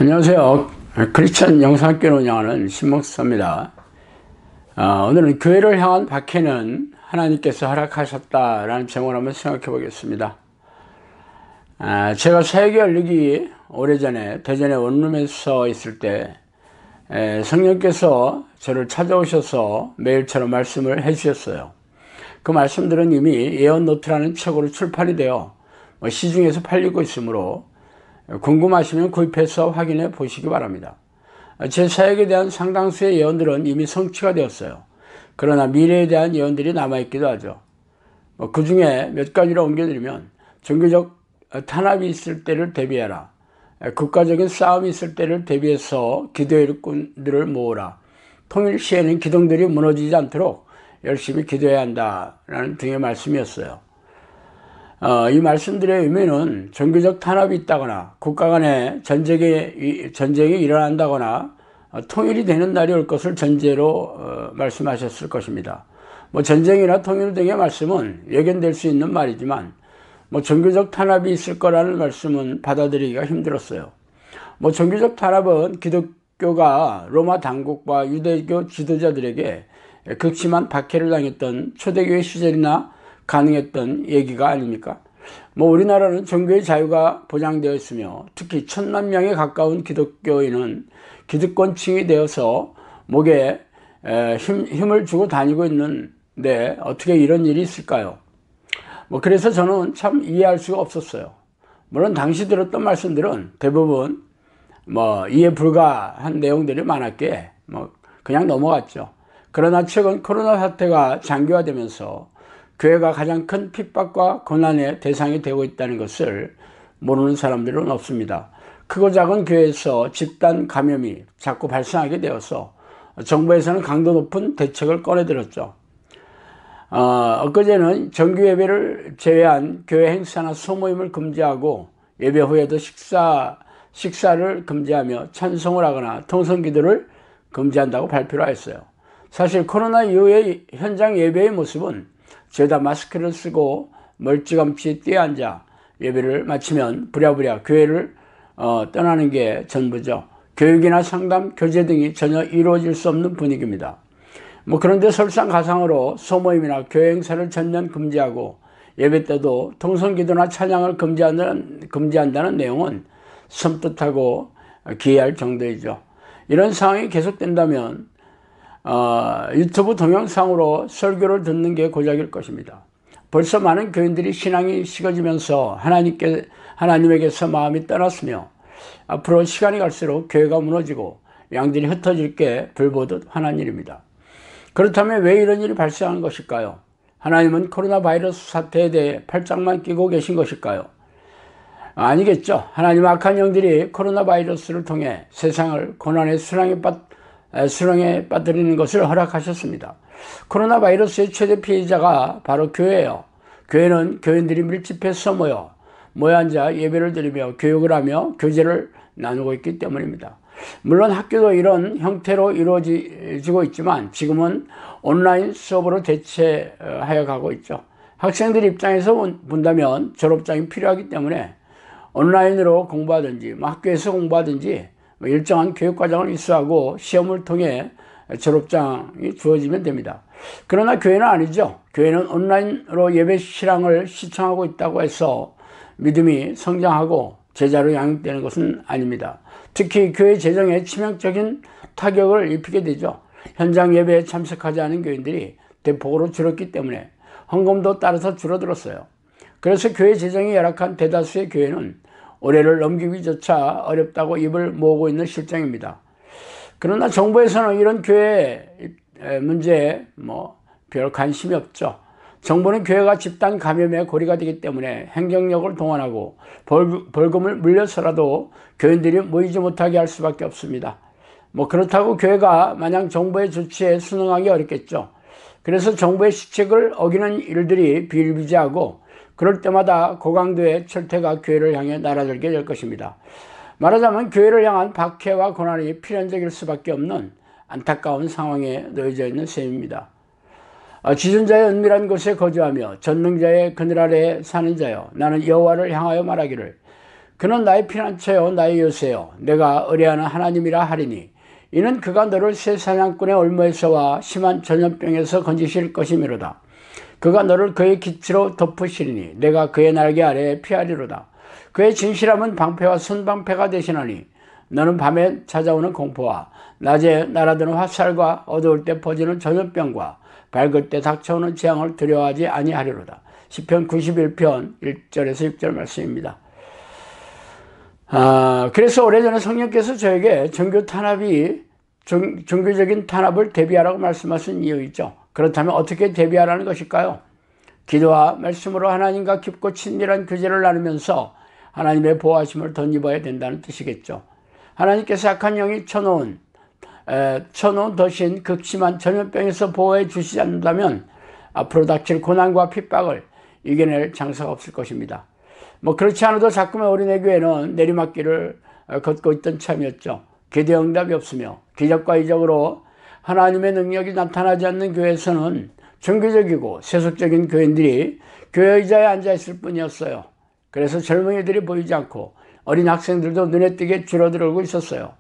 안녕하세요. 크리스천 영상학교를 운영하는 신목사입니다. 오늘은 교회를 향한 박해는 하나님께서 허락하셨다라는 제목을 한번 생각해 보겠습니다. 제가 사역에 열리기 오래전에 대전의 원룸에서 있을 때 성령께서 저를 찾아오셔서 매일처럼 말씀을 해주셨어요. 그 말씀들은 이미 예언 노트라는 책으로 출판이 되어 시중에서 팔리고 있으므로 궁금하시면 구입해서 확인해 보시기 바랍니다. 제 사역에 대한 상당수의 예언들은 이미 성취가 되었어요. 그러나 미래에 대한 예언들이 남아있기도 하죠. 그 중에 몇 가지를 옮겨드리면, 종교적 탄압이 있을 때를 대비해라, 국가적인 싸움이 있을 때를 대비해서 기도의 일꾼들을 모으라, 통일 시에는 기둥들이 무너지지 않도록 열심히 기도해야 한다라는 등의 말씀이었어요. 이 말씀들의 의미는 종교적 탄압이 있다거나 국가 간의 전쟁이 일어난다거나 통일이 되는 날이 올 것을 전제로 말씀하셨을 것입니다. 전쟁이나 통일 등의 말씀은 예견될 수 있는 말이지만 종교적 탄압이 있을 거라는 말씀은 받아들이기가 힘들었어요. 종교적 탄압은 기독교가 로마 당국과 유대교 지도자들에게 극심한 박해를 당했던 초대교회 시절이나 가능했던 얘기가 아닙니까? 우리나라는 종교의 자유가 보장되어 있으며 특히 1000만 명에 가까운 기독교인은 기득권층이 되어서 목에 힘을 주고 다니고 있는데 어떻게 이런 일이 있을까요? 그래서 저는 참 이해할 수가 없었어요. 물론 당시 들었던 말씀들은 대부분 이해 불가한 내용들이 많았기에 그냥 넘어갔죠. 그러나 최근 코로나 사태가 장기화되면서 교회가 가장 큰 핍박과 고난의 대상이 되고 있다는 것을 모르는 사람들은 없습니다. 크고 작은 교회에서 집단 감염이 자꾸 발생하게 되어서 정부에서는 강도 높은 대책을 꺼내들었죠. 엊그제는 정규 예배를 제외한 교회 행사나 소모임을 금지하고 예배 후에도 식사를 금지하며 찬송을 하거나 통성기도를 금지한다고 발표를 하였어요. 사실 코로나 이후의 현장 예배의 모습은 죄다 마스크를 쓰고 멀찌감치 뛰어앉아 예배를 마치면 부랴부랴 교회를 떠나는 게 전부죠. 교육이나 상담, 교제 등이 전혀 이루어질 수 없는 분위기입니다. 그런데 설상가상으로 소모임이나 교회 행사를 전면 금지하고 예배 때도 통성기도나 찬양을 금지한다는 내용은 섬뜩하고 기이할 정도이죠. 이런 상황이 계속된다면 유튜브 동영상으로 설교를 듣는 게 고작일 것입니다. 벌써 많은 교인들이 신앙이 식어지면서 하나님에게서 마음이 떠났으며 앞으로 시간이 갈수록 교회가 무너지고 양들이 흩어질 게 불보듯 화난 일입니다. 그렇다면 왜 이런 일이 발생한 것일까요? 하나님은 코로나 바이러스 사태에 대해 팔짱만 끼고 계신 것일까요? 아니겠죠. 하나님 악한 영들이 코로나 바이러스를 통해 세상을 고난의 수렁에 빠뜨리는 것을 허락하셨습니다. 코로나 바이러스의 최대 피해자가 바로 교회예요. 교회는 교인들이 밀집해서 모여 앉아 예배를 드리며 교육을 하며 교제를 나누고 있기 때문입니다. 물론 학교도 이런 형태로 이루어지고 있지만 지금은 온라인 수업으로 대체하여 가고 있죠. 학생들 입장에서 본다면 졸업장이 필요하기 때문에 온라인으로 공부하든지 학교에서 공부하든지 일정한 교육과정을 이수하고 시험을 통해 졸업장이 주어지면 됩니다. 그러나 교회는 아니죠. 교회는 온라인으로 예배 실황을 시청하고 있다고 해서 믿음이 성장하고 제자로 양육되는 것은 아닙니다. 특히 교회 재정에 치명적인 타격을 입히게 되죠. 현장 예배에 참석하지 않은 교인들이 대폭으로 줄었기 때문에 헌금도 따라서 줄어들었어요. 그래서 교회 재정이 열악한 대다수의 교회는 올해를 넘기기조차 어렵다고 입을 모으고 있는 실정입니다. 그러나 정부에서는 이런 교회에 문제에 별 관심이 없죠. 정부는 교회가 집단 감염의 고리가 되기 때문에 행정력을 동원하고 벌금을 물려서라도 교인들이 모이지 못하게 할 수밖에 없습니다. 그렇다고 교회가 마냥 정부의 조치에 순응하기 어렵겠죠. 그래서 정부의 시책을 어기는 일들이 비일비재하고 그럴 때마다 고강도의 철퇴가 교회를 향해 날아들게 될 것입니다. 말하자면 교회를 향한 박해와 고난이 필연적일 수밖에 없는 안타까운 상황에 놓여져 있는 셈입니다. 지존자의 은밀한 곳에 거주하며 전능자의 그늘 아래에 사는 자여, 나는 여호와를 향하여 말하기를 그는 나의 피난처요 나의 요새요 내가 의뢰하는 하나님이라 하리니 이는 그가 너를 새 사냥꾼의 올무에서와 심한 전염병에서 건지실 것이미로다. 그가 너를 그의 깃으로 덮으시리니 내가 그의 날개 아래에 피하리로다. 그의 진실함은 방패와 손방패가 되시나니 너는 밤에 찾아오는 공포와 낮에 날아드는 화살과 어두울 때 퍼지는 전염병과 밝을 때 닥쳐오는 재앙을 두려워하지 아니하리로다. 시편 91편 1절에서 6절 말씀입니다. 그래서 오래전에 성령께서 저에게 종교적인 탄압을 대비하라고 말씀하신 이유이죠. 그렇다면 어떻게 대비하라는 것일까요? 기도와 말씀으로 하나님과 깊고 친밀한 교제를 나누면서 하나님의 보호하심을 덧입어야 된다는 뜻이겠죠. 하나님께서 악한 영이 쳐놓은 더신 극심한 전염병에서 보호해 주시지 않는다면 앞으로 닥칠 고난과 핍박을 이겨낼 장사가 없을 것입니다. 그렇지 않아도 자꾸만 어린애 교회는 내리막길을 걷고 있던 참이었죠. 기도응답이 없으며 기적과 이적으로 하나님의 능력이 나타나지 않는 교회에서는 종교적이고 세속적인 교인들이 교회 의자에 앉아있을 뿐이었어요. 그래서 젊은이들이 보이지 않고 어린 학생들도 눈에 띄게 줄어들고 있었어요.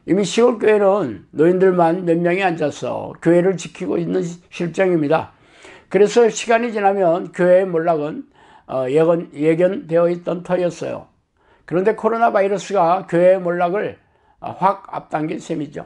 이미 시골교회는 노인들만 몇 명이 앉아서 교회를 지키고 있는 실정입니다. 그래서 시간이 지나면 교회의 몰락은 예견되어 있던 터였어요. 그런데 코로나 바이러스가 교회의 몰락을 확 앞당긴 셈이죠.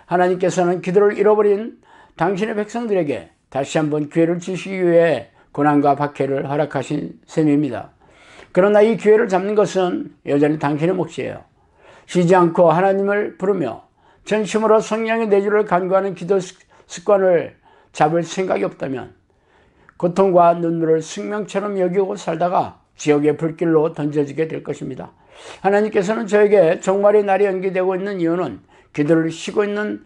하나님께서는 기도를 잃어버린 당신의 백성들에게 다시 한번 기회를 주시기 위해 고난과 박해를 허락하신 셈입니다. 그러나 이 기회를 잡는 것은 여전히 당신의 몫이에요. 쉬지 않고 하나님을 부르며 전심으로 성령의 내주를 간구하는 기도 습관을 잡을 생각이 없다면 고통과 눈물을 생명처럼 여기고 살다가 지옥의 불길로 던져지게 될 것입니다. 하나님께서는 저에게 종말의 날이 연기되고 있는 이유는 기도를 쉬고 있는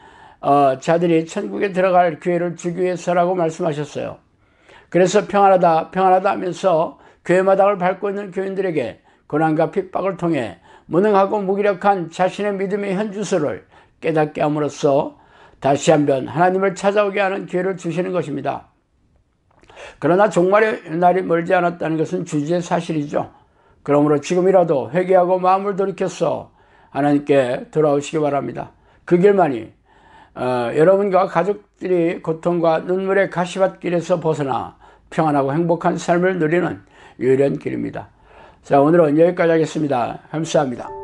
자들이 천국에 들어갈 기회를 주기 위해서라고 말씀하셨어요. 그래서 평안하다 하면서 교회 마당을 밟고 있는 교인들에게 고난과 핍박을 통해 무능하고 무기력한 자신의 믿음의 현주소를 깨닫게 함으로써 다시 한번 하나님을 찾아오게 하는 기회를 주시는 것입니다. 그러나 종말의 날이 멀지 않았다는 것은 주지의 사실이죠. 그러므로 지금이라도 회개하고 마음을 돌이켜서 하나님께 돌아오시기 바랍니다. 그 길만이 여러분과 가족들이 고통과 눈물의 가시밭길에서 벗어나 평안하고 행복한 삶을 누리는 유일한 길입니다. 자, 오늘은 여기까지 하겠습니다. 감사합니다.